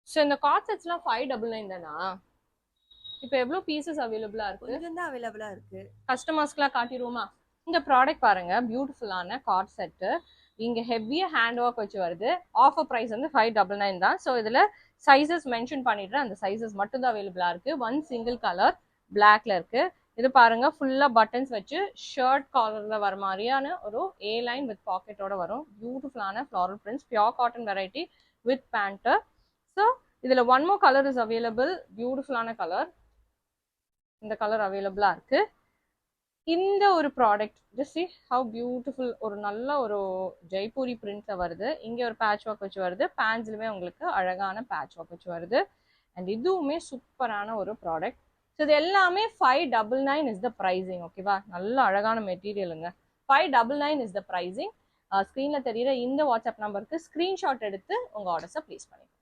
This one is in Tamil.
ஸோ இந்த கார்ட் செட்ஸ்லாம் 599 தானா? இப்போ எவ்வளோ பீசஸ் அவைலபிளா இருக்கு? கொஞ்சம் தான் அவைலபிளா இருக்கு. கஸ்டமர்ஸ்க்குலாம் காட்டிடுவோமா? இந்த ப்ராடக்ட் பாருங்க, பியூட்டிஃபுல்லான கார்ட் செட்டு. இங்க ஹெவியா ஹேண்ட் ஒர்க் வச்சு வருது. ஆஃபர் பிரைஸ் வந்து 599 தான். ஸோ இதுல சைசஸ் மென்ஷன் பண்ணிடுறேன். அந்த சைசஸ் மட்டும் தான் அவைலபிளா இருக்கு. ஒன் சிங்கிள் கலர் பிளாக்ல இருக்கு. இது பாருங்க, ஃபுல்லா பட்டன்ஸ் வச்சு ஷர்ட் காலர்ல வர மாதிரியான ஒரு ஏ லைன் வித் பாக்கெட்டோட வரும். பியூட்டிஃபுல்லான floral prints, pure cotton variety with pant. So இதுல one more colour is available. பியூட்டிஃபுல்லான கலர். இந்த கலர் அவைலபிளா இருக்கு. இந்த ஒரு product just see how beautiful. ஒரு நல்ல ஒரு ஜெய்ப்பூரி பிரிண்ட்ல வருது. இங்க ஒரு பேட்ச் ஒர்க் வச்சு வருது. பேண்ட்ஸ்லுமே உங்களுக்கு அழகான பேட்ச் ஒர்க் வச்சு வருது. அண்ட் இதுவுமே சூப்பரான ஒரு ப்ராடக்ட். ஸோ இது எல்லாமே 599 இஸ் த ப்ரைஸிங். ஓகேவா? நல்ல அழகான மெட்டீரியலுங்க. 599 இஸ் த ப்ரைஸிங். ஸ்க்ரீன்ல தெரியுற இந்த வாட்ஸ்அப் நம்பருக்கு ஸ்க்ரீன்ஷாட் எடுத்து உங்க ஆர்டர்ஸை ப்ளேஸ் பண்ணிக்கலாம்.